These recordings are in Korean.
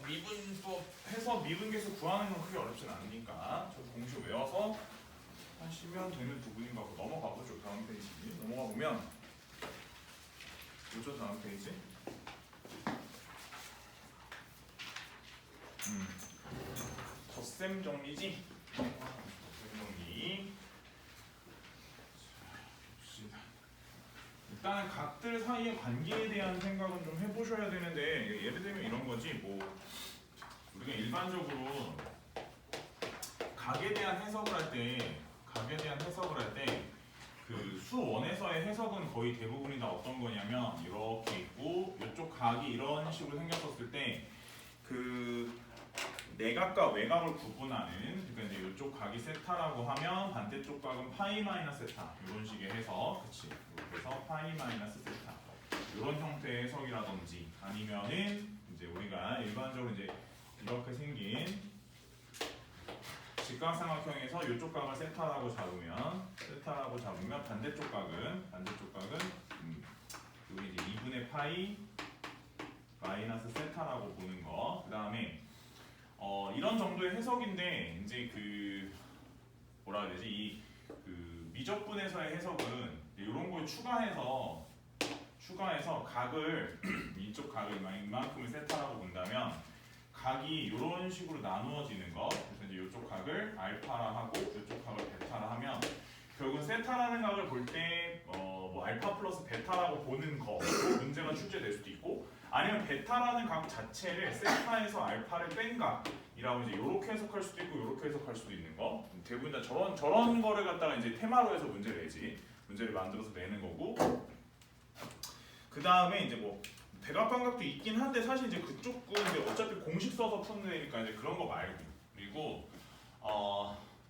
미분법 해서 미분계수 구하는 건 크게 어렵진 않으니까 저 공식 외워서 하시면 되는 부분인 것 같고 넘어가 보죠. 다음 페이지 넘어가 보면 뭐죠? 다음 페이지 덧셈 정리지? 덧셈 정리. 일단 각들 사이의 관계에 대한 생각은 좀 해보셔야 되는데 예를 들면 이런 거지 뭐 우리가 일반적으로 각에 대한 해석을 할 때 그 수원에서의 해석은 거의 대부분이 다 어떤 거냐면 이렇게 있고 이쪽 각이 이런 식으로 생겼었을 때 그 내각과 외각을 구분하는 그러니까 이제 이쪽 각이 세타라고 하면 반대쪽 각은 파이 마이너스 세타 이런 식의 해석, 그치? 그래서 파이 마이너스 세타 이런 형태의 해석이라든지 아니면은 이제 우리가 일반적으로 이제 이렇게 생긴 직각삼각형에서 이쪽 각을 세타라고 잡으면 반대쪽 각은 여기 이제 2분의 파이 마이너스 세타라고 보는 거. 그 다음에 이런 정도의 해석인데 이제 그 뭐라 해야 되지? 이 그 미적분에서의 해석은 이런 걸 추가해서 각을 이쪽 각을 이만큼을 세타라고 본다면 각이 이런 식으로 나누어지는 거. 그래서 이제 이쪽 각을 알파라 하고 이쪽 각을 베타라 하면 결국은 세타라는 각을 볼 때 뭐 알파 플러스 베타라고 보는 거 문제가 출제될 수도 있고 아니면 베타라는 각 자체를 세타에서 알파를 뺀 각이라고 이제 이렇게 해석할 수도 있고 이렇게 해석할 수도 있는 거. 대부분 다 저런 거를 갖다가 이제 테마로 해서 문제를 만들어서 내는 거고. 그 다음에 이제 뭐 대각관각도 있긴 한데 사실 이제 그쪽은 이제 어차피 공식 써서 푸는 데니까 이제 그런 거 말고 그리고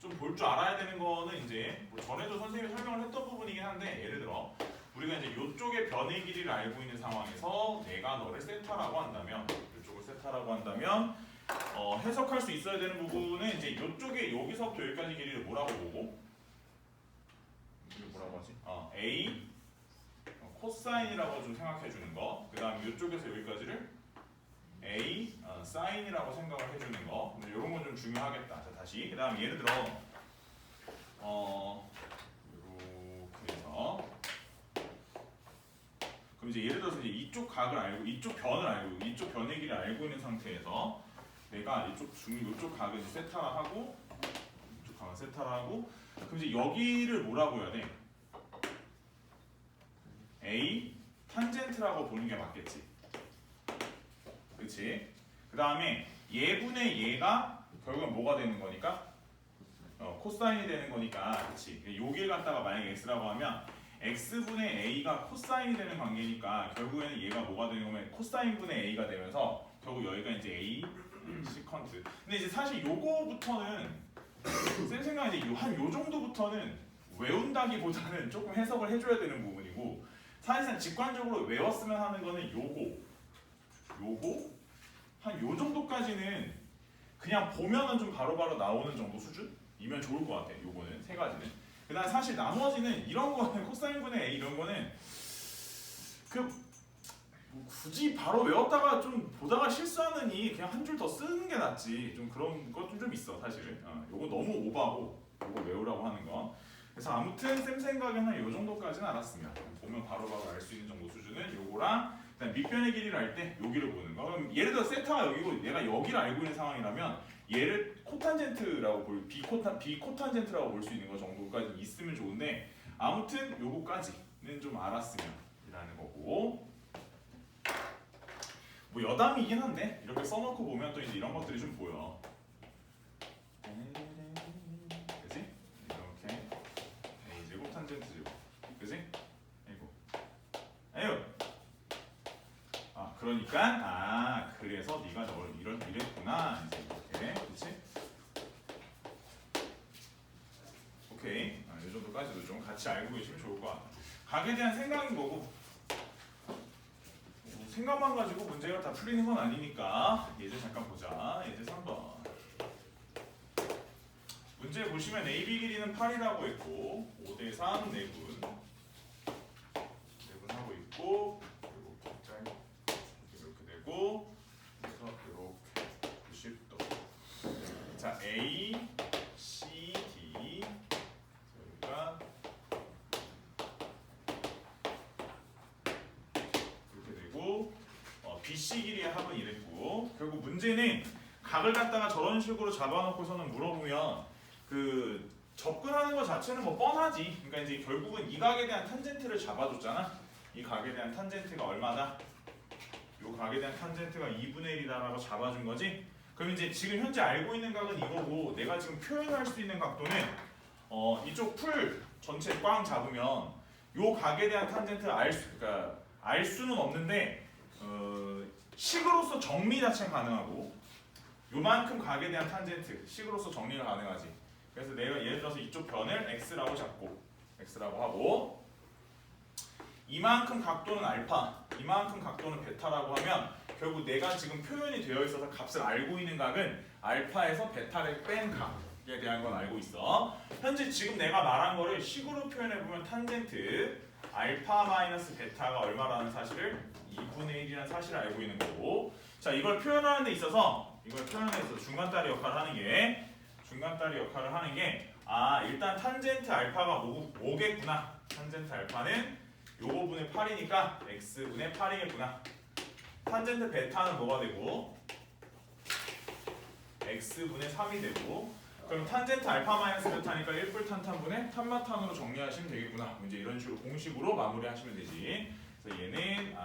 좀 볼 줄 알아야 되는 거는 이제 뭐 전에도 선생님이 설명을 했던 부분이긴 한데 예를 들어 우리가 이제 이쪽의 변의 길이를 알고 있는 상황에서 내가 너를 세타라고 한다면 이쪽을 세타라고 한다면 해석할 수 있어야 되는 부분은 이제 이쪽에 여기서부터 여기까지 길이를 뭐라고 보고 이게 뭐라고 하지? A 코사인이라고 좀 생각해 주는 거. 그 다음 이쪽에서 여기까지를 A 사인이라고 생각을 해주는 거. 이런 건 좀 중요하겠다. 자, 다시. 그 다음 예를 들어 이렇게 해서 그럼 이제 예를 들어서 이제 이쪽 각을 알고 이쪽 변을 알고 이쪽 변의 길이를 알고 있는 상태에서 내가 이쪽 각을 세타라 하고 이쪽 각을 세타라 하고 그럼 이제 여기를 뭐라고 해야 돼? A 탄젠트라고 보는 게 맞겠지. 그렇지? 그 다음에 얘분의 얘가 결국은 뭐가 되는 거니까? 코사인이 되는 거니까, 그렇지? 여기를 갖다가 만약에 x라고 하면 x분의 a가 코사인이 되는 관계니까 결국에는 얘가 뭐가 되는 거면 코사인분의 a가 되면서 결국 여기가 이제 a 시컨트. 근데 이제 사실 요거부터는 쌤 생각에 이제 한 요 정도부터는 외운다기보다는 조금 해석을 해줘야 되는 부분이고 사실상 직관적으로 외웠으면 하는 거는 요거 한 요 정도까지는 그냥 보면은 좀 바로바로 나오는 정도 수준이면 좋을 것 같아. 요거는 세 가지는. 그다음 사실 나머지는 이런 거는 코사인분의 A 이런 거는 뭐 굳이 바로 외웠다가 좀 보다가 실수하느니 그냥 한 줄 더 쓰는 게 낫지. 좀 그런 것 좀 있어 사실은. 요거 너무 오버하고 요거 외우라고 하는 거. 그래서 아무튼 쌤 생각에는 요 정도까지는 알았습니다. 보면 바로바로 알 수 있는 정도 수준은 요거랑 그다음 밑변의 길이를 알 때 여기를 보는 거. 그럼 예를 들어 세타가 여기고 얘가 여기를 알고 있는 상황이라면 얘를 코탄젠트라고 비코탄젠트라고 볼 수 있는 거 정도까지 있으면 좋은데 아무튼 요거까지는 좀 알았으면 이라는 거고. 뭐 여담이긴 한데 이렇게 써놓고 보면 또 이제 이런 것들이 좀 보여. 그지? 이렇게 A 제곱 탄젠트 제곱, 그지? 에휴. 그러니까 그래서 네가 널 이랬구나 이제 이렇게, 그렇지? 오케이. 이 정도까지도 좀 같이 알고 계시면 좋을 것 같아. 각에 대한 생각인 거고. 생각만 가지고 문제가 다 풀리는 건 아니니까 예제 잠깐 보자. 예제 3번. 문제 보시면 AB 길이는 8이라고 했고 5대3 내분하고 있고 이렇게 되고 그래서 이렇게 A, C, D 여기가 이렇게 되고 BC 길이의 합은 이랬고 결국 문제는 각을 갖다가 저런 식으로 잡아놓고서는 물어보면 그 접근하는 것 자체는 뭐 뻔하지. 그러니까 이제 결국은 이 각에 대한 탄젠트를 잡아줬잖아. 이 각에 대한 탄젠트가 얼마다? 이 각에 대한 탄젠트가 2분의 1이다라고 잡아준 거지. 그럼 이제 지금 현재 알고 있는 각은 이거고 내가 지금 표현할 수 있는 각도는 이쪽 풀 전체 꽝 잡으면 이 각에 대한 탄젠트를 그러니까 알 수는 없는데 식으로서 정리 자체는 가능하고 요만큼 각에 대한 탄젠트 식으로서 정리가 가능하지. 그래서 내가 예를 들어서 이쪽 변을 x라고 잡고 x라고 하고 이만큼 각도는 알파, 이만큼 각도는 베타라고 하면 결국 내가 지금 표현이 되어 있어서 값을 알고 있는 각은 알파에서 베타를 뺀 각에 대한 건 알고 있어. 현재 지금 내가 말한 거를 식으로 표현해 보면 탄젠트 알파 마이너스 베타가 얼마라는 사실을 2분의 1이라는 사실을 알고 있는 거고. 자, 이걸 표현하는 데 있어서 중간다리 역할을 하는 게 일단 탄젠트 알파가 5겠구나. 탄젠트 알파는 요거 분의 8이니까 x분의 8이겠구나. 탄젠트 베타는 뭐가 되고 x분의 3이 되고 그럼 탄젠트 알파 마이너스 베타니까 1뿔 탄탄분의 탄마탄으로 정리하시면 되겠구나. 이제 이런 식으로 공식으로 마무리하시면 되지. 그래서 얘는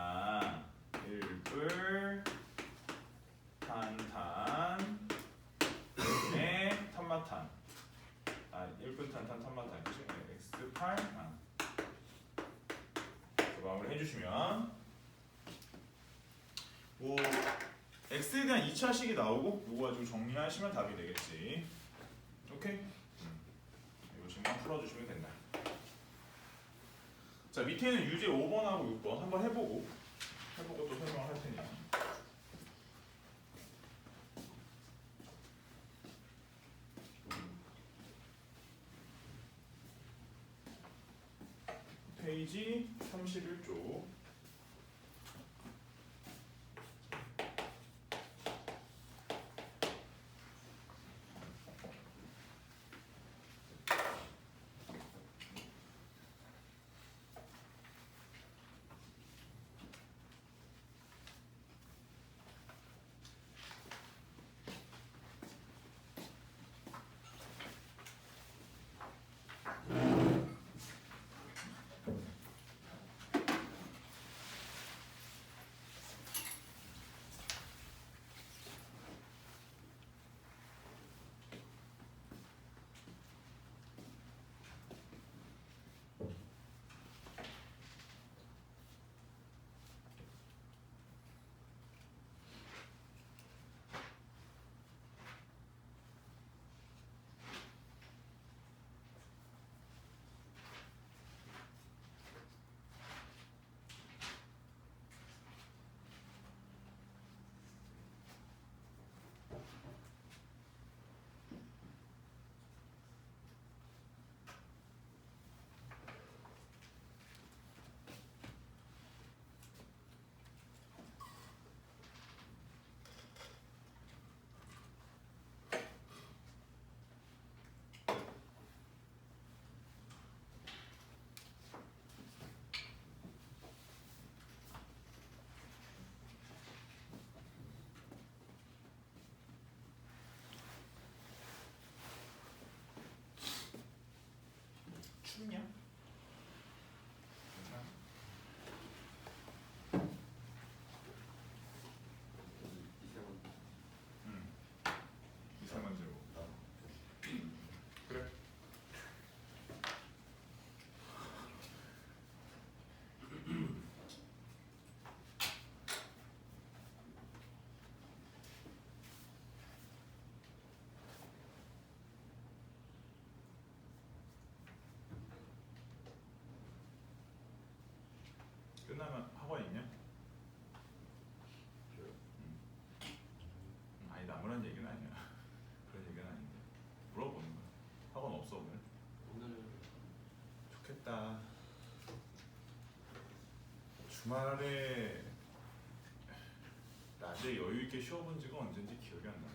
1뿔 탄탄 분의 탄마탄 1분 탄탄 탄마탄 x8 마무리 해주시면 뭐 x에 대한 2차식이 나오고 이거 가지고 정리하시면 답이 되겠지. 오케이? 이거 식만 풀어주시면 된다. 자, 밑에는 유제 5번하고 6번 한번 해보고 또 설명을 할 테니까. 페이지 31쪽. 춥냐? 이상한 제목. 그래. 끝나면 학원 있냐? 아니 나무란 얘기는 아니야. 그런 얘기는 아닌데 물어보는 거야. 학원 없어 오늘? 오늘 좋겠다. 주말에 낮에 여유 있게 쉬어본 지가 언젠지 기억이 안 나네.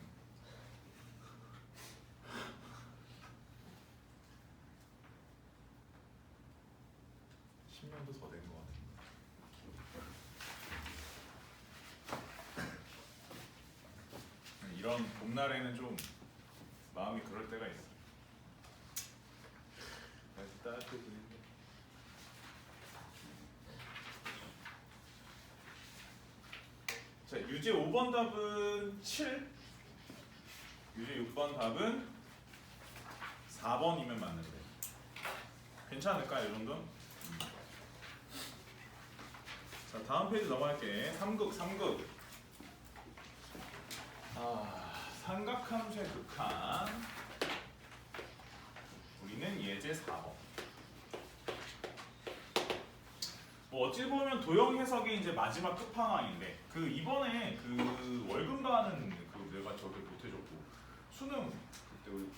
10년도 더 된 것 같은데. 이런 봄날에는 좀 마음이 그럴 때가 있어. 따뜻해지는데. 자, 유제 5번 답은 7. 유제 6번 답은 4번이면 맞는데. 괜찮을까, 이 정도? 자, 다음 페이지 넘어갈게. 3극. 삼각함수의 극한. 우리는 예제 4번. 뭐 어찌 보면 도형 해석이 이제 마지막 끝판왕인데, 그 이번에 그 월급가는 그 내가 저기 못해줬고 수능 그때 우리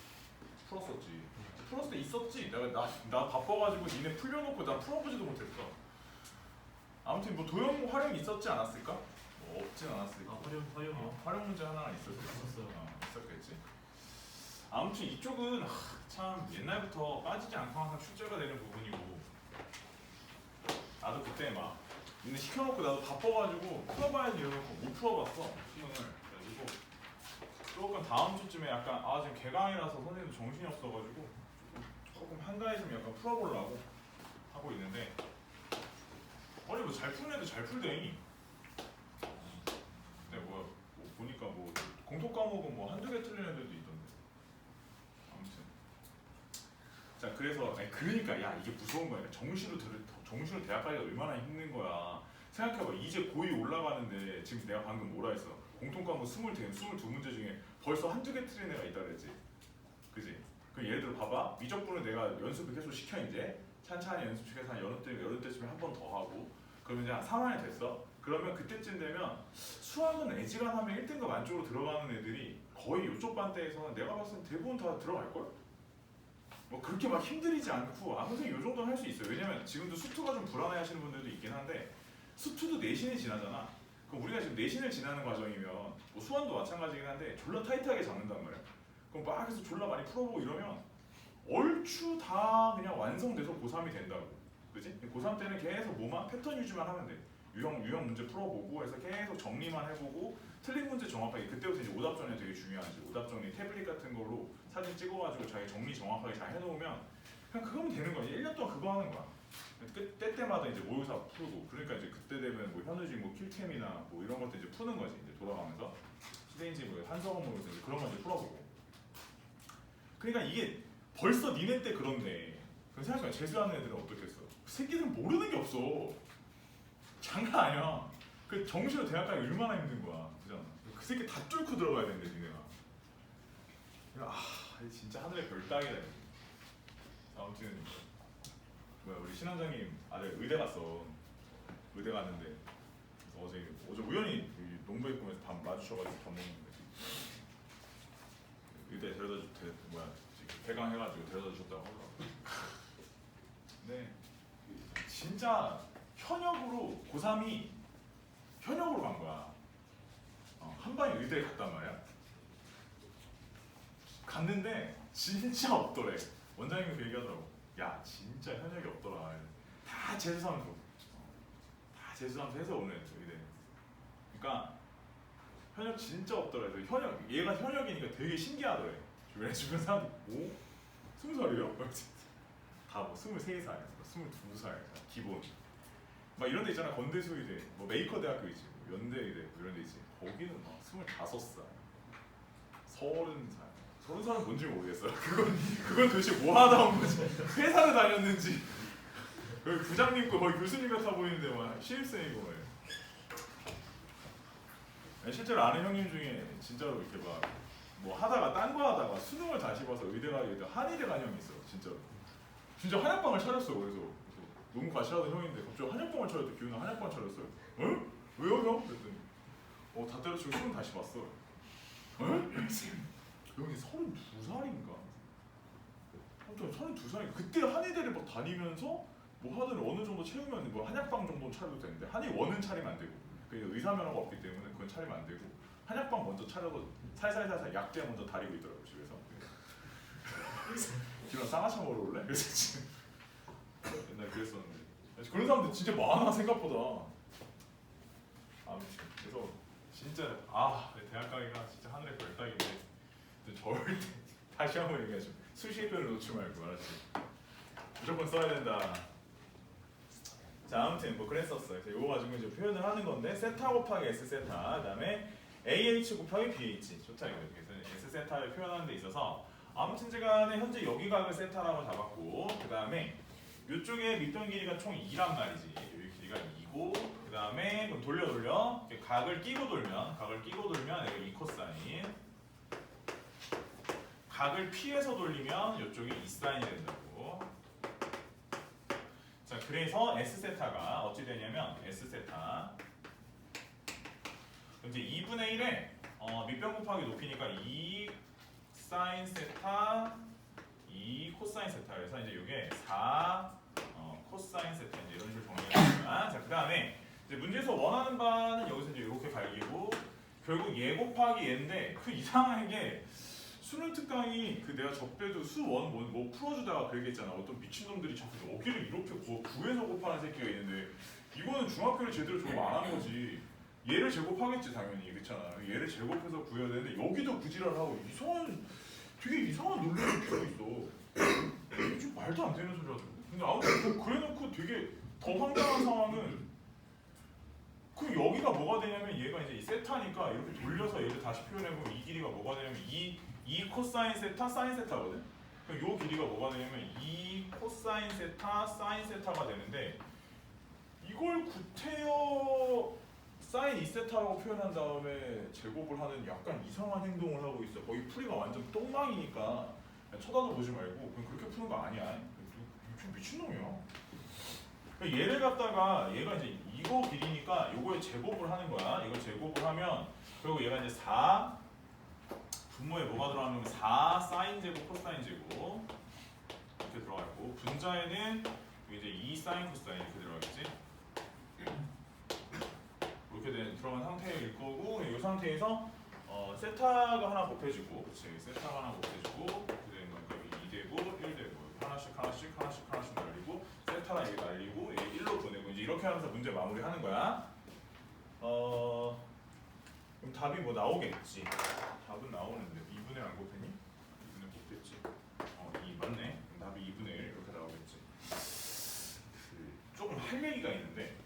풀었었지. 풀었을 때 있었지. 나 바빠가지고 니네 풀려놓고 나 풀어보지도 못했어. 아무튼 뭐 도형 활용 있었지 않았을까? 뭐 없진 않았을까? 활용이요? 활용 문제 하나 있었어요. 있었겠지. 아무튼 이쪽은 참 옛날부터 빠지지 않고 항상 출제가 되는 부분이고, 나도 그때 막 니네 시켜놓고 나도 바빠가지고 풀어봐야지 이러놓고 못 풀어봤어 수능을. 그래가지고 조금 다음 주쯤에 약간 지금 개강이라서 선생님도 정신이 없어가지고 조금 한가해지면 약간 풀어보려고 하고 있는데, 아니 뭐 잘 푸는 애도 잘 풀대니. 근데 뭐 보니까 뭐 공통 과목은 뭐 한두 개 틀린 애들도 있던데. 아무튼 자, 그래서 그러니까 야 이게 무서운 거야. 정시로 대학 가기가 얼마나 힘든 거야. 생각해봐. 이제 고2 올라가는데 지금 내가 방금 뭐라 했어? 공통 과목 22문제 중에 벌써 한두 개 틀린 애가 있다 그랬지. 그지? 그 예를 들어 봐봐. 미적분을 내가 연습을 계속 시켜 이제 찬찬히 연습시켜서 한 여름 때쯤에 한 번 더 하고, 그러면 이제 한 3학년 됐어. 그러면 그때쯤 되면 수학은 애지간하면 1등급 안쪽으로 들어가는 애들이 거의 이쪽 반대에서는 내가 봤을 때 대부분 다 들어갈걸? 뭐 그렇게 막 힘들이지 않고 선생님 이 정도는 할 수 있어요. 왜냐면 지금도 수투가 좀 불안해 하시는 분들도 있긴 한데, 수투도 내신이 지나잖아. 그럼 우리가 지금 내신을 지나는 과정이면 뭐 수원도 마찬가지긴 한데 졸라 타이트하게 잡는단 말이야. 그럼 막 해서 졸라 많이 풀어보고 이러면 얼추 다 그냥 완성돼서 고3이 된다고. 그지? 고3 때는 계속 뭐만 패턴 유지만 하면 돼. 유형 문제 풀어보고 해서 계속 정리만 해보고 틀린 문제 정확하게, 그때부터 이제 오답 정리 되게 중요하지. 오답 정리 태블릿 같은 걸로 사진 찍어가지고 자기 정리 정확하게 잘 해놓으면 그냥 그거면 되는 거야. 1년 동안 그거 하는 거야. 때때마다 이제 모의고사 풀고, 그러니까 이제 그때 되면 뭐 현우지 뭐 킬템이나 뭐 이런 것도 이제 푸는 거지. 이제 돌아가면서 시대인지 뭐 한서원 모의고사 이제 그런 거 이제 풀어보고. 그러니까 이게 벌써 니네 때 그런데, 그럼 생각해봐. 재수하는 애들은 어떻겠어? 새끼들은 모르는 게 없어. 장난 아니야. 그 정시로 대학 가기 얼마나 힘든 거야. 그잖아. 그 새끼 다 뚫고 들어가야 되는데 니네가. 진짜 하늘의 별 따기다. 아무튼 우리 신원장님 아들 의대 갔어. 의대 갔는데 어제 우연히 농부회 꿈에서 밥 마주쳐가지고 밥 먹는데 의대 개강해가지고 데려다 주셨다고 하더라고. 네. 진짜 현역으로 고3이 현역으로 간 거야. 한 방에 의대에 갔단 말이야. 갔는데 진짜 없더래. 원장님이 그 얘기하더라고. 야 진짜 현역이 없더라. 다 재수삼수. 다 재수삼수 해서 오는 의대. 그러니까 현역 진짜 없더라. 얘가 현역이니까 되게 신기하더래. 주변 사람이 뭐? 20살이요? 다 뭐 23살, 22살 기본. 막 이런 데 있잖아. 건대수 의대, 뭐 메이커 대학교 있지, 뭐 연대 의대 뭐 이런 데 있지. 거기는 막 25살, 30살. 30살은 뭔지 모르겠어. 그건 도대체 뭐 하다 온 거지? 회사를 다녔는지. 거기 부장님 거 거의 교수님 같아 보이는데 막 신입생이고. 실제로 아는 형님 중에 진짜로 이렇게 막 뭐 하다가 딴 거 하다가 수능을 다시 봐서 의대 가기도 한의대 간 형이 있어. 진짜 한약방을 차렸어. 그래서 너무 과시하던 형인데 갑자기 한약방을 차렸대. 기훈아 한약방 차렸어요. 응? 왜요 형? 그랬더니 다 때려치고 수능 다시 봤어. 응? 그 형이 32살인가? 아무튼 32살인가? 그때 한의대를 막 다니면서 뭐 하든 어느 정도 채우면 뭐 한약방 정도는 차려도 되는데 한의원은 차리면 안 되고, 그 의사 면허가 없기 때문에 그건 차리면 안 되고, 한약방 먼저 차려서 살살살살 약재 먼저 다리고 있더라고 집에서. 기훈아 쌍화차 먹으러 올래? 그래서 지금 옛날에 그랬었는데 그런 사람들 진짜 많아 생각보다. 아무튼 그래서 진짜 대학 가기가 진짜 하늘의 별따기인데 절대 다시 한번 얘기하죠. 수식어를 놓지 말고 알았지? 무조건 써야 된다. 자 아무튼 뭐 그랬었어요. 그래서 이거 가지고 이제 표현을 하는 건데 세타 곱하기 S 세타 그다음에 AH 곱하기 BH 좋다 이거예요. 그래서 S 세타를 표현하는 데 있어서 아무튼간에 현재 여기 각을 세타라고 잡았고 그 다음에 이쪽에 밑변 길이가 총 2란 말이지. 여기 길이가 2고 그 다음에 그럼 돌려 각을 끼고 돌면 이거 2코사인 각을 피해서 돌리면 이쪽이 2사인이 된다고. 자 그래서 S세타가 어찌 되냐면 S세타 이제 2분의 1에 밑변 곱하기 높이니까 2 사인 세타 2 코사인 세타 그래서 이제 이게 4 코사인 세타 이제 이런 식으로 정리해줍니다. 자, 그 다음에 이제 문제에서 원하는 바는 여기서 이제 이렇게 갈기고 결국 얘 곱하기 얘인데 그 이상한 게 수능 특강이 그 내가 접대도 수원 뭐 풀어주다가 그 얘기했잖아. 어떤 미친놈들이 자꾸 여기를 이렇게 구해서 곱하는 새끼가 있는데 이거는 중학교를 제대로 졸업 안 한 거지. 얘를 제곱하겠지 당연히 그렇잖아. 얘를 제곱해서 구해야 되는데 여기도 구지랄 하고 되게 이상한 논리를 피고 있어. 좀 말도 안 되는 소리 하더라고. 근데 아무튼 그래놓고 되게 더 황당한 상황은 그 여기가 뭐가 되냐면 얘가 이제 이 세타니까 이렇게 돌려서 얘를 다시 표현해보면 이 길이가 뭐가 되냐면 2 코사인 세타 사인 세타거든. 그럼 요 길이가 뭐가 되냐면 2 코사인 세타 사인 세타가 되는데 이걸 구태여 사인 2세타라고 표현한 다음에 제곱을 하는 약간 이상한 행동을 하고 있어. 거기 풀이가 완전 똥망이니까 쳐다도 보지 말고 그냥 그렇게 푸는 거 아니야. 좀 미친놈이야. 얘를 갖다가 얘가 이제 이거 길이니까 이거에 제곱을 하는 거야. 이걸 제곱을 하면 그리고 얘가 이제 4 분모에 뭐가 들어가면 4 사인 제곱 코사인 제곱 이렇게 들어가 있고 분자에는 이제 2 사인 코사인 이렇게 들어가겠지. 이렇게 들어간 상태일 거고 이 상태에서 세타가 하나 곱해지고 그치 세타가 하나 곱해지고 이렇게 되는 거니까 여기 2되고 1되고 하나씩 날리고 세타가 여기 날리고 얘 1로 보내고 이제 이렇게 하면서 문제 마무리하는 거야. 그럼 답이 뭐 나오겠지. 답은 나오는데 2분의 1 안 곱했니? 2분의 곱했지. 2 맞네. 그럼 답이 2분의 1 이렇게 나오겠지. 조금 할 얘기가 있는데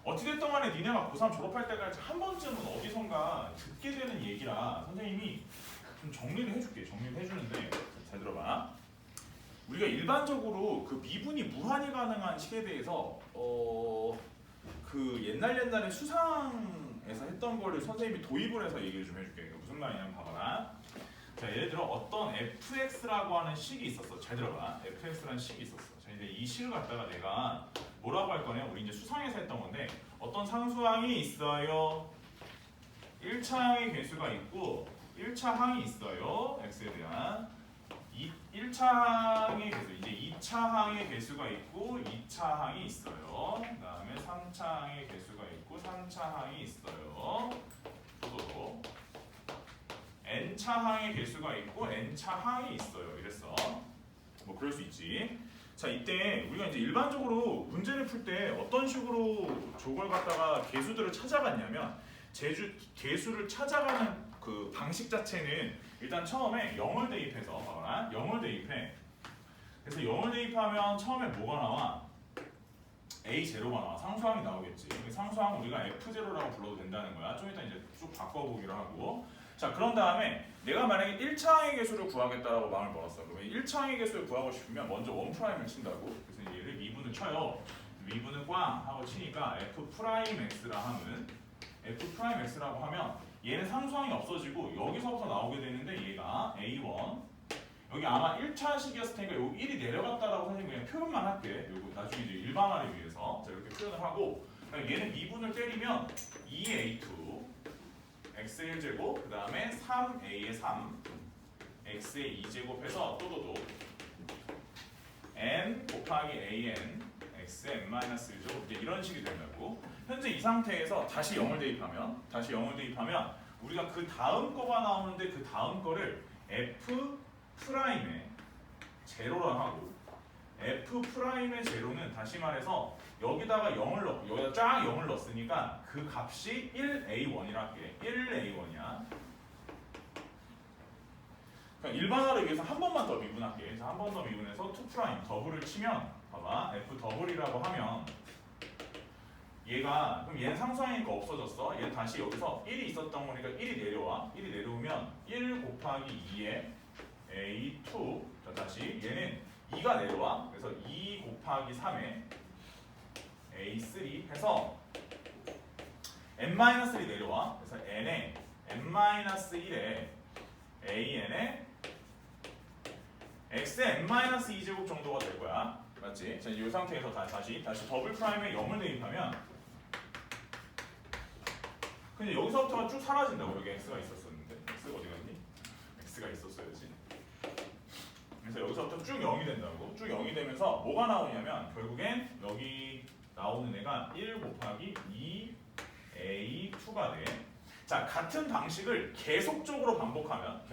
어찌됐든 간에 니네가 고3 졸업할 때까지 한 번쯤은 어디선가 듣게 되는 얘기라 선생님이 좀 정리를 해줄게. 정리를 해주는데 잘 들어봐. 우리가 일반적으로 그 미분이 무한히 가능한 식에 대해서 그 옛날에 수상에서 했던 거를 선생님이 도입을 해서 얘기를 좀 해줄게. 무슨 말이냐면 봐봐라. 자 예를 들어 어떤 fx라고 하는 식이 있었어. 잘 들어봐. fx라는 식이 있었어. 자 이제 이 식을 갖다가 내가 뭐라고 할 거냐? 우리 이제 수상에서 했던 건데 어떤 상수항이 있어요. 1차 항의 개수가 있고 1차 항이 있어요. x에 대한 1차 항의 개수 이제 2차 항의 개수가 있고 2차 항이 있어요. 그 다음에 3차 항의 개수가 있고 3차 항이 있어요. 또 n차 항의 개수가 있고 n차 항이 있어요. 이랬어. 뭐 그럴 수 있지. 자 이때 우리가 이제 일반적으로 문제를 풀 때 어떤 식으로 저걸 갖다가 개수들을 찾아갔냐면 개수를 찾아가는 그 방식 자체는 일단 처음에 0을 대입해서 봐봐라. 0을 대입해. 그래서 0을 대입하면 처음에 뭐가 나와? A0가 나와. 상수항이 나오겠지. 상수항 우리가 F0라고 불러도 된다는 거야. 좀 이따 이제 쭉 바꿔보기로 하고. 자 그런 다음에 내가 만약에 1차항의 개수를 구하겠다라고 마음을 먹었어. 그러면 1차항의 개수를 구하고 싶으면 먼저 1'을 친다고. 그래서 얘를 미분을 쳐요. 미분을 꽝 하고 치니까 F'X라 하면 F'X라고 하면 얘는 상수항이 없어지고 여기서부터 나오게 되는데 얘가 A1 여기 아마 1차식이었을 테니까 요 1이 내려갔다라고 선생님이 그냥 표현만 할게. 요거 나중에 이제 일반화를 위해서 자 이렇게 표현을 하고 얘는 미분을 때리면 2A2 x의 1제곱 그 다음에 3a의 3 x의 2제곱 해서 또도도 n 곱하기 an x의 n-1제곱 이제 이런 식이 된다고. 현재 이 상태에서 다시 0을 대입하면 우리가 그 다음 거가 나오는데 그 다음 거를 f 프라임에 제로라 하고 f 프라임의 제로는 다시 말해서 여기다가 0을 넣고 여기다 쫙 0을 넣었으니까 그 값이 1a1이라 할게. 1a1이야. 그러니까 일반화를 위해서 한 번만 더 미분할게. 그래서 한 번 더 미분해서 2 프라임 더블을 치면 봐봐. f 더블이라고 하면 얘가 그럼 얘는 상수항이니까 없어졌어. 얘는 다시 여기서 1이 있었던 거니까 1이 내려와. 1이 내려오면 1 곱하기 2에 a2. 자 다시 얘는 2가 내려와. 그래서 2 곱하기 3에 a3 해서 n-1이 내려와. 그래서 n에 n-1에 an에 x의 n-2제곱 정도가 될 거야. 맞지? 자, 이 상태에서 다시 더블 프라임에 0을 대입하면 근데 여기서부터가 쭉 사라진다고. 여기 x가 있었었는데 x가 어디 갔니? x가 있었어야지. 그래서 여기서부터 쭉 0이 된다고. 쭉 0이 되면서 뭐가 나오냐면 결국엔 여기 나오는 애가 1 곱하기 2a2가 돼. 자, 같은 방식을 계속적으로 반복하면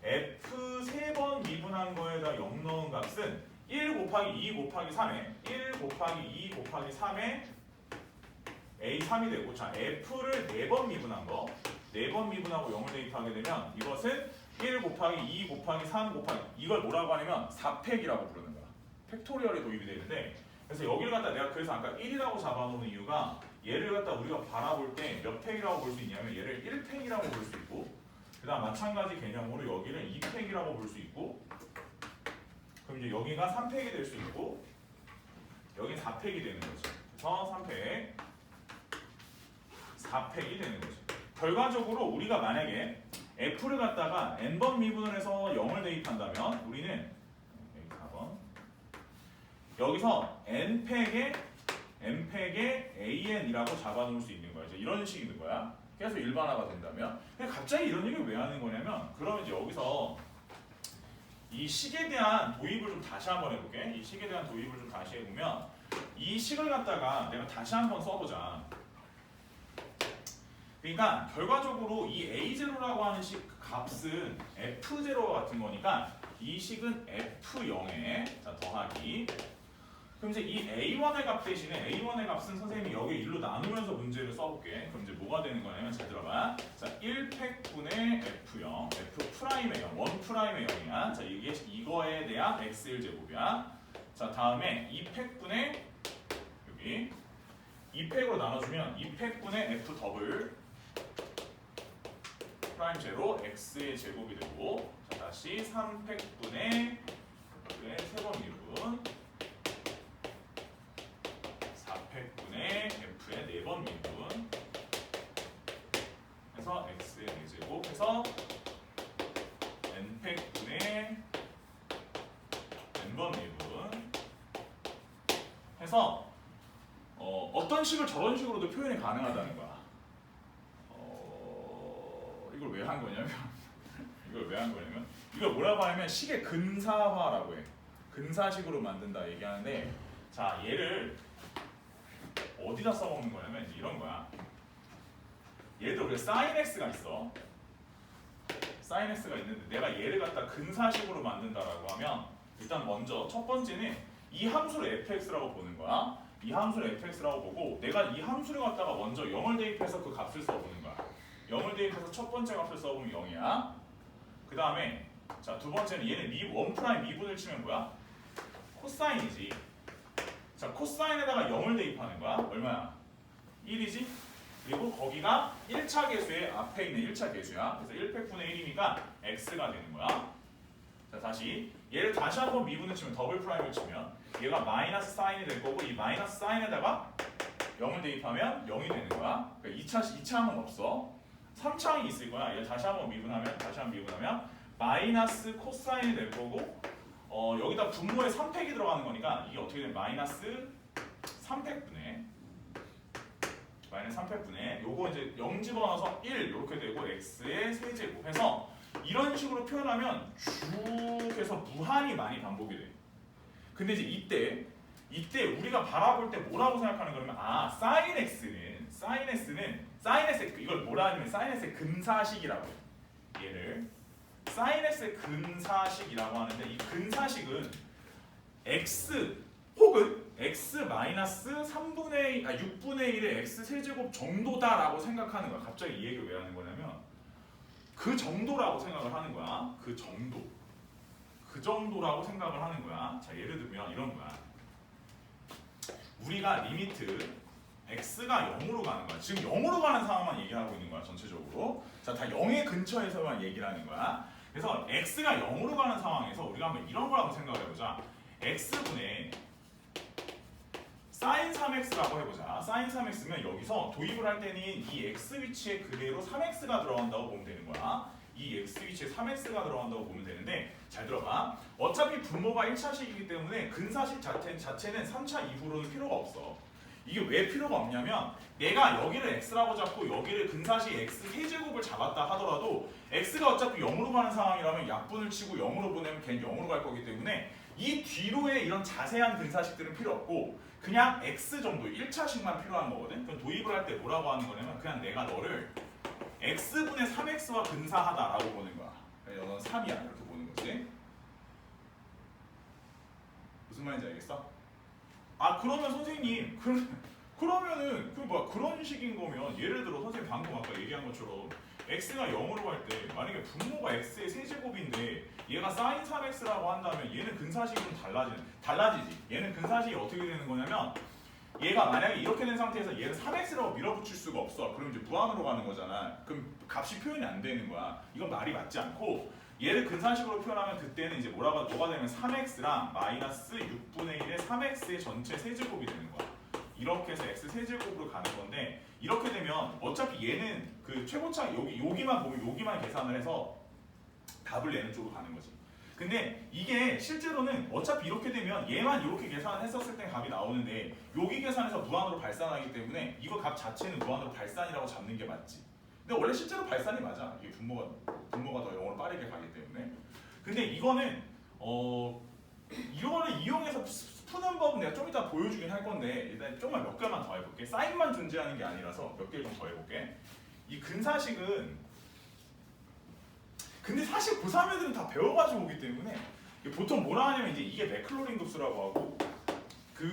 f 3번 미분한 거에다 0 넣은 값은 1 곱하기 2 곱하기 3에 1 곱하기 2 곱하기 3에 a3이 되고 자 f를 4번 미분한 거 4번 미분하고 0을 대입하게 되면 이것은 1 곱하기 2 곱하기 3 곱하기 이걸 뭐라고 하냐면 4팩이라고 부르는 거야. 팩토리얼이 도입이 되는데 그래서 여기를 갖다 내가 그래서 아까 1이라고 잡아놓은 이유가 얘를 갖다 우리가 바라볼 때 몇 팩이라고 볼 수 있냐면 얘를 1팩이라고 볼 수 있고 그 다음 마찬가지 개념으로 여기를 2팩이라고 볼 수 있고 그럼 이제 여기가 3팩이 될 수 있고 여기는 4팩이 되는 거지. 그래서 3팩 4팩이 되는 거지. 결과적으로 우리가 만약에 f를 갖다가 n번 미분을 해서 0을 대입한다면 우리는 4번 여기서 n팩에 an이라고 잡아놓을 수 있는 거야. 이제 이런 식이 있는 거야. 계속 일반화가 된다면 근데 갑자기 이런 얘기를 왜 하는 거냐면 그러면 이제 여기서 이 식에 대한 도입을 좀 다시 한번 해볼게. 이 식에 대한 도입을 좀 다시 해보면 이 식을 갖다가 내가 다시 한번 써보자. 그러니까 결과적으로 이 a0라고 하는 식 값은 f0와 같은 거니까 이 식은 f0에 자 더하기 그럼 이제 이 a1의 값 대신에 a1의 값은 선생님이 여기 1로 나누면서 문제를 써볼게. 그럼 이제 뭐가 되는 거냐면 잘 들어봐. 자 1팩분의 f0 f 프라임의 0 1 프라임의 0이야. 자 이게 이거에 대한 x1제곱이야. 자 다음에 2팩분의 여기 2팩으로 나눠주면 2팩분의 f 더블 프라임 제로 x의 제곱이 되고 자 다시 3팩분의 3번 미분 4팩분의 f의 4번 미분 해서 x의 4제곱 해서 n팩분의 n번 미분 해서 어떤 식을 저런 식으로도 표현이 가능하다는 거야. 이걸 왜 한 거냐면 이걸 뭐라고 하냐면 식의 근사화라고 해. 근사식으로 만든다 얘기하는데 자 얘를 어디다 써먹는 거냐면 이런 거야. 예를 들어 우리가 sin x가 있어. sin x가 있는데 내가 얘를 갖다 근사식으로 만든다라고 하면 일단 먼저 첫 번째는 이 함수를 fx라고 보는 거야. 이 함수를 fx라고 보고 내가 이 함수를 갖다가 먼저 0을 대입해서 그 값을 써보는 거야. 0을 대입해서 첫 번째 값을 써보면 0이야. 그 다음에 자 두 번째는 얘는 1 프라임 미분을 치면 뭐야? 코사인이지. 자 코사인에다가 0을 대입하는 거야. 얼마야? 1이지? 그리고 거기가 1차 계수의 앞에 있는 1차 계수야. 그래서 1팩분의 1이니까 x가 되는 거야. 자 다시 얘를 다시 한번 미분을 치면 더블 프라임을 치면 얘가 마이너스 사인이 될 거고 이 마이너스 사인에다가 0을 대입하면 0이 되는 거야. 그러니까 2차항은 없어. 3차항이 있을 거야. 얘 다시 한번 미분하면 마이너스 코사인이 될 거고 여기다 분모에 3팩이 들어가는 거니까 이게 어떻게 되면 마이너스 3팩분의 요거 이제 0 집어넣어서 1 이렇게 되고 x의 세제곱 해서 이런 식으로 표현하면 쭉 해서 무한히 많이 반복이 돼. 근데 이제 이때 우리가 바라볼 때 뭐라고 생각하는 거냐면 sin x 이걸 뭐라 하냐면 sin x의 근사식이라고 해. 얘를 sin x의 근사식이라고 하는데 이 근사식은 x 혹은 x 마이너스 6분의 1의 x 세제곱 정도다라고 생각하는 거야. 갑자기 이 얘기를 왜 하는 거냐면 그 정도라고 생각을 하는 거야. 그 정도라고 생각을 하는 거야. 자, 예를 들면 이런 거야. 우리가 리미트 x가 0으로 가는 거야. 지금 0으로 가는 상황만 얘기하고 있는 거야. 전체적으로. 자, 다 0의 근처에서만 얘기를 하는 거야. 그래서 x가 0으로 가는 상황에서 우리가 한번 이런 거라고 생각을 해보자. x분의 sin 3x라고 해보자. sin 3x면 여기서 도입을 할 때는 이 x 위치에 그대로 3x가 들어간다고 보면 되는 거야. 이 x 위치에 3x가 들어간다고 보면 되는데 잘 들어봐. 어차피 분모가 1차식이기 때문에 근사식 자체는 3차 이후로는 필요가 없어. 이게 왜 필요가 없냐면 내가 여기를 x라고 잡고 여기를 근사식 x 세제곱을 잡았다 하더라도 x가 어차피 0으로 가는 상황이라면 약분을 치고 0으로 보내면 걔는 0으로 갈 거기 때문에 이 뒤로의 이런 자세한 근사식들은 필요 없고 그냥 x 정도 1차식만 필요한 거거든. 그럼 도입을 할 때 뭐라고 하는 거냐면 그냥 내가 너를 x분의 3x와 근사하다라고 보는 거야. 너는 3이야 이렇게 보는 거지. 무슨 말인지 알겠어? 아 그러면 선생님 그러면은 그런 식인 거면 예를 들어 선생님 방금 아까 얘기한 것처럼 x가 0으로 갈 때 만약에 분모가 x의 세제곱인데 얘가 sin 3x라고 한다면 얘는 근사식은 달라지지. 얘는 근사식이 어떻게 되는 거냐면 얘가 만약에 이렇게 된 상태에서 얘를 3x라고 밀어붙일 수가 없어. 그럼 이제 무한으로 가는 거잖아. 그럼 값이 표현이 안 되는 거야. 이건 말이 맞지 않고 얘를 근사식으로 표현하면 그때는 이제 뭐가 되면 3x랑 마이너스 6분의 1의 3x의 전체 세제곱이 되는 거야. 이렇게 해서 x 세제곱으로 가는 건데 이렇게 되면 어차피 얘는 그 최고차 여기만 보면 여기만 계산을 해서 답을 내는 쪽으로 가는 거지. 근데 이게 실제로는 어차피 이렇게 되면 얘만 이렇게 계산을 했었을 때 값이 나오는데 여기 계산해서 무한으로 발산하기 때문에 이거 값 자체는 무한으로 발산이라고 잡는 게 맞지. 근데 원래 실제로 발산이 맞아. 이게 분모가 더 0으로 빠르게 가기 때문에. 근데 이거는 이거를 이용해서 푸는 법은 내가 좀 이따 보여주긴 할 건데 일단 좀만 몇 개만 더 해볼게. 사인만 존재하는 게 아니라서 몇 개 좀 더 해볼게. 이 근사식은 근데 사실 고3 애들은 다 배워가지고 오기 때문에 보통 뭐라 하냐면 이제 이게 맥클로린 급수라고 하고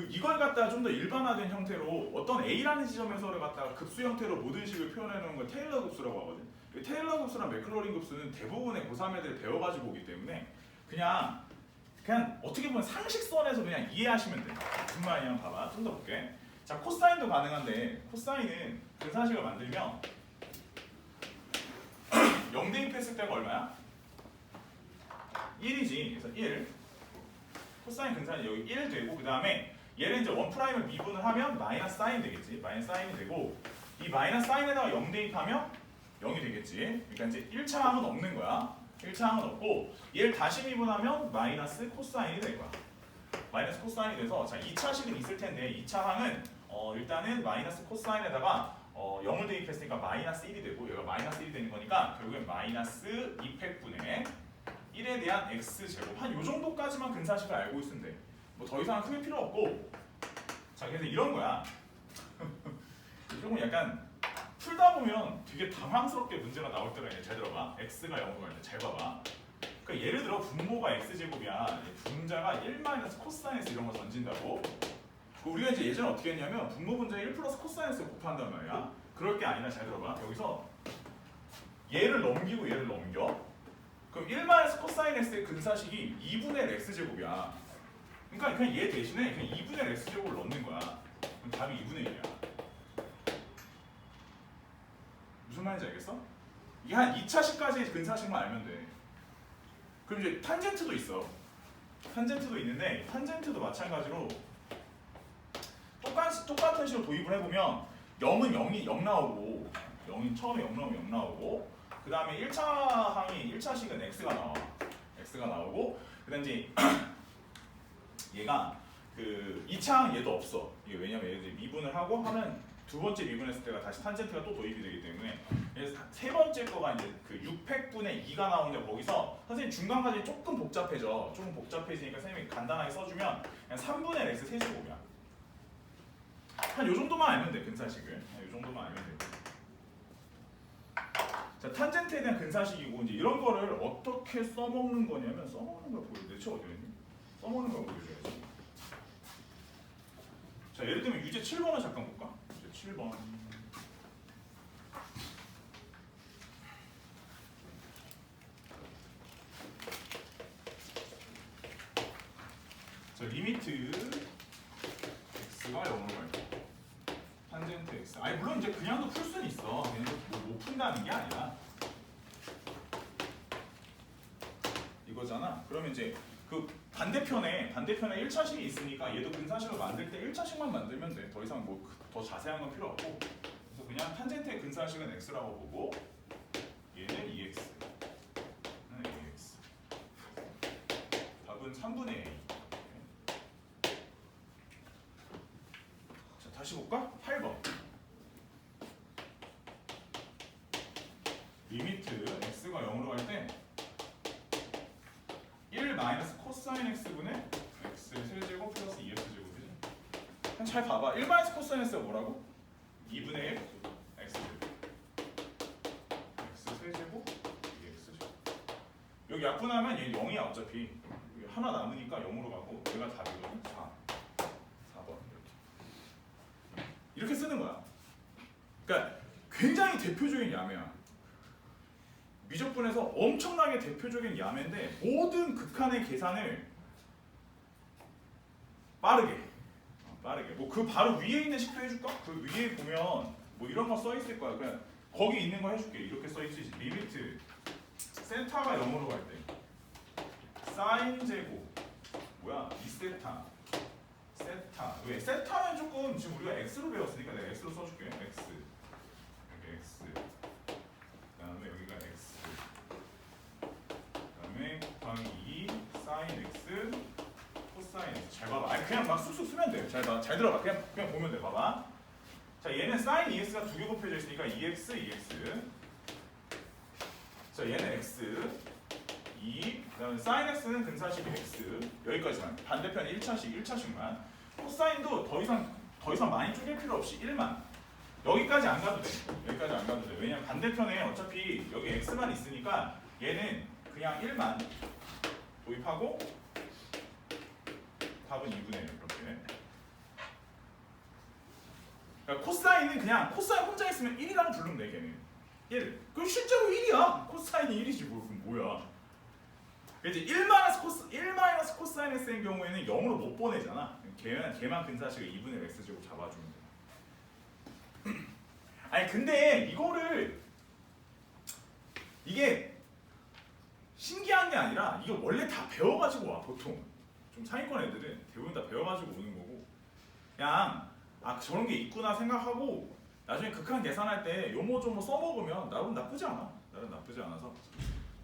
이걸 갖다가 좀 더 일반화된 형태로 어떤 A라는 지점에서를 갖다가 급수 형태로 모든 식을 표현해 놓은 걸 테일러 급수라고 하거든. 테일러 급수랑 맥클로린 급수는 대부분의 고3 애들이 배워가지고 오기 때문에 그냥 어떻게 보면 상식선에서 그냥 이해하시면 돼. 무슨 말이냐면 봐봐. 좀 더 볼게. 자, 코사인도 가능한데 코사인은 근사식을 만들면 0 대입했을 때가 얼마야? 1이지. 그래서 1. 코사인 근사는 여기 1 되고 그 다음에 얘를 이제 1'을 미분을 하면 마이너스 사인 되겠지. 마이너스 사인이 되고 이 마이너스 사인에다가 0 대입하면 0이 되겠지. 그러니까 이제 1차항은 없는 거야. 1차항은 없고 얘를 다시 미분하면 마이너스 코사인이 될 거야. 마이너스 코사인이 돼서 자 2차식은 있을 텐데 2차항은 일단은 마이너스 코사인에다가 0을 대입했으니까 마이너스 1이 되고 얘가 마이너스 1이 되는 거니까 결국엔 마이너스 2팩분의 1에 대한 x제곱 한 요 정도까지만 근사식을 알고 있으면 돼. 뭐 더 이상 크게 필요 없고 자 그래서 이런 거야. 조금 약간 풀다 보면 되게 당황스럽게 문제가 나올 때가 있네. 잘 들어봐. x가 0으로 갈 때 잘 봐봐. 그러니까 예를 들어 분모가 x제곱이야. 분자가 1 마이너스 코사인에서 이런 거 던진다고. 우리가 이제 예전에 어떻게 했냐면 분모 분자에 1 플러스 코사인에서 곱한단 말이야. 그럴 게 아니라 잘 들어봐. 여기서 얘를 넘기고 얘를 넘겨. 그럼 1 마이너스 코사인 x의 근사식이 2분의 x제곱이야. 그러니까 그냥 얘 대신에 그냥 2분의 x제곱을 넣는 거야. 그럼 답이 2분의 1이야. 무슨 말인지 알겠어? 이게 한 2차식까지의 근사식만 알면 돼. 그럼 이제 탄젠트도 있어. 탄젠트도 있는데 탄젠트도 마찬가지로 똑같은 식으로 도입을 해보면 0은 0 나오고 0이 처음에 0 나오면 0 나오고 그 다음에 1차식은 x가 나와. x가 나오고 그 다음에 이제 얘가 그 2차항 얘도 없어. 이게 왜냐면 얘 미분을 하고 하면 두 번째 미분했을 때가 다시 탄젠트가 또 도입이 되기 때문에 그래서 세 번째 거가 이제 그 6팩분의 2가 나오는데 거기서 선생님 중간까지 조금 복잡해져. 조금 복잡해지니까 선생님이 간단하게 써주면 그냥 3분의 x 세제곱이야. 한 요 정도만 알면 돼. 근사식을. 요 정도만 알면 돼. 자, 탄젠트에 대한 근사식이고 이제 이런 거를 어떻게 써먹는 거냐면 써먹는 걸 보여드려. 어디 있니? 써먹는 걸 보여줘야지. 자, 예를 들면 유제 7번을 잠깐 볼까? 유제 7번. 자, 리미트 x가 0으로 갈 때. 탄젠트 x. 아니 물론 이제 그냥도 풀 수는 있어. 그냥 못 푼다는 게 아니라 이거잖아. 그러면 이제 그 반대편에 1차식이 있으니까 얘도 근사식을 만들 때 1차식만 만들면 돼. 더 이상 뭐 더 자세한 건 필요 없고. 그래서 그냥 탄젠트의 근사식은 x라고 보고 얘는 2x. 는 ax. 답은 3분의 a. 자, 다시 볼까? 8번. 리미트 x가 0으로 갈 때 1 마이너스 코사인 x분의 x의 세제곱 플러스 2x제곱이지. 그냥 잘 봐봐. 1 마이너스 코사인 x가 뭐라고? 2분의 1 x제곱. x 세제곱 2x제곱. 여기 약분하면 얘 0이야 어차피. 여기 하나 남으니까 0으로 가고 얘가 답이거든. 4번 이렇게 쓰는 거야. 그러니까 굉장히 대표적인 야매야. 미적분에서 엄청나게 대표적인 야매인데 모든 극한의 계산을 빠르게 뭐 그 바로 위에 있는 식도 해줄까? 그 위에 보면 뭐 이런 거 써 있을 거야. 그냥 거기 있는 거 해줄게. 이렇게 써 있지. 리미트 세타가 0으로 갈 때 사인 제곱 뭐야? 2세타 세타. 왜? 세타는 조금 지금 우리가 x로 배웠으니까 내가 x로 써줄게. x 여기 x 그다음에 여기가 x 그다음에 곱하기 2 사인 x 코사인 x. 잘 봐봐. 아니 그냥 막 쑥쑥 쓰면 돼. 잘 봐. 잘 들어봐. 그냥 보면 돼. 봐봐. 자, 얘는 사인 2x가 두 개 곱해져 있으니까 2x 자, 얘는 x 2 그다음에 사인 x는 근사식 x 여기까지만. 반대편 1차식만. 코사인도 더 이상 많이 쪼갤 필요 없이 1만. 여기까지 안 가도 돼. 여기까지 안 가도 돼. 왜냐면 반대편에 어차피 여기 x만 있으니까 얘는 그냥 1만 도입하고 답은 2분의 1 이렇게. 그러니까 코사인은 그냥 코사인 혼자 있으면 1이라고 부르면 돼. 걔는 1. 그럼 실제로 1이야. 코사인이 1이지 뭐. 그럼 뭐야. 이제 1 마이너스 코사인 x의 경우에는 0으로 못 보내잖아. 걔만 근사식을 2분의 x제곱 잡아주면 돼. 아니 근데 이거를 이게 신기한 게 아니라 이거 원래 다 배워가지고 와. 보통 좀 상위권 애들은 대부분 다 배워가지고 오는 거고 그냥 저런 게 있구나 생각하고 나중에 극한 계산할 때 요모조모 써먹으면 나름 나쁘지 않아. 나름 나쁘지 않아서.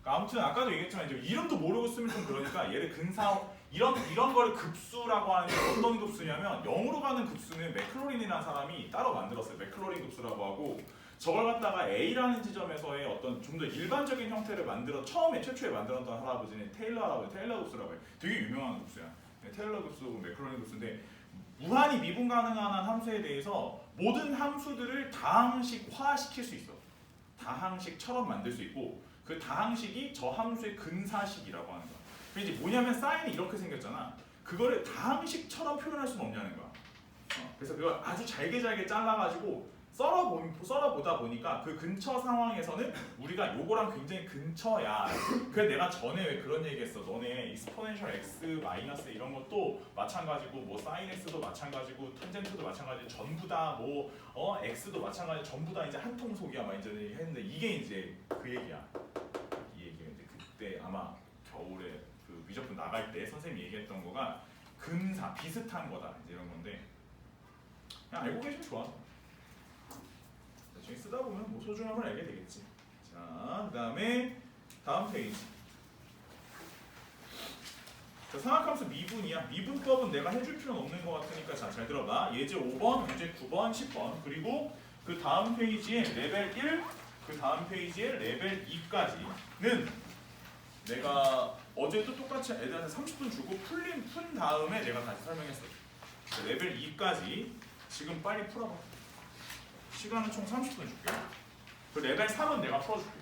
그러니까 아무튼 아까도 얘기했지만 이제 이름도 모르고 쓰면 좀 그러니까 얘를 근사 이런 거를 급수라고 하는 게 어떤 급수냐면 0으로 가는 급수는 맥클로린이라는 사람이 따로 만들었어요. 맥클로린 급수라고 하고 저걸 갖다가 A라는 지점에서의 어떤 좀 더 일반적인 형태를 최초에 만들었던 할아버지는 테일러 급수라고 해요. 되게 유명한 급수야. 테일러 급수고 맥클로린 급수인데 무한히 미분 가능한 함수에 대해서 모든 함수들을 다항식화시킬 수 있어. 다항식처럼 만들 수 있고 그 다항식이 저 함수의 근사식이라고 하는 거야. 이제 뭐냐면 사인이 이렇게 생겼잖아. 그거를 다항식처럼 표현할 수는 없냐는 거야. 그래서 그걸 아주 잘게 잘라가지고 썰어보다 보니까 그 근처 상황에서는 우리가 요거랑 굉장히 근처야. 그래서 내가 전에 왜 그런 얘기했어. 너네 익스포넨셜 x 마이너스 이런 것도 마찬가지고 뭐 사인 x도 마찬가지고 탄젠트도 마찬가지 전부 다 뭐 x도 마찬가지 전부 다 이제 한 통속이야 막 이제 했는데 이게 이제 그 얘기야. 이 얘기가 이제 그때 아마 겨울에 그 미적분 나갈 때 선생님이 얘기했던 거가 근사 비슷한 거다 이제 이런 건데 그냥 알고 계시면 좋아. 나중에 쓰다 보면 뭐 소중함을 알게 되겠지. 자, 그다음에 다음 페이지. 자, 상학함수 미분이야. 미분법은 내가 해줄 필요는 없는 것 같으니까 잘 들어봐. 예제 5번, 문제 9번, 10번 그리고 그 다음 페이지에 레벨 1, 그 다음 페이지에 레벨 2까지는 내가 어제도 똑같이 애들한테 30분 주고 푼 다음에 내가 다시 설명했어. 레벨 2까지 지금 빨리 풀어봐. 시간은 총 30분 줄게. 그 레벨 3은 내가 풀어줄게.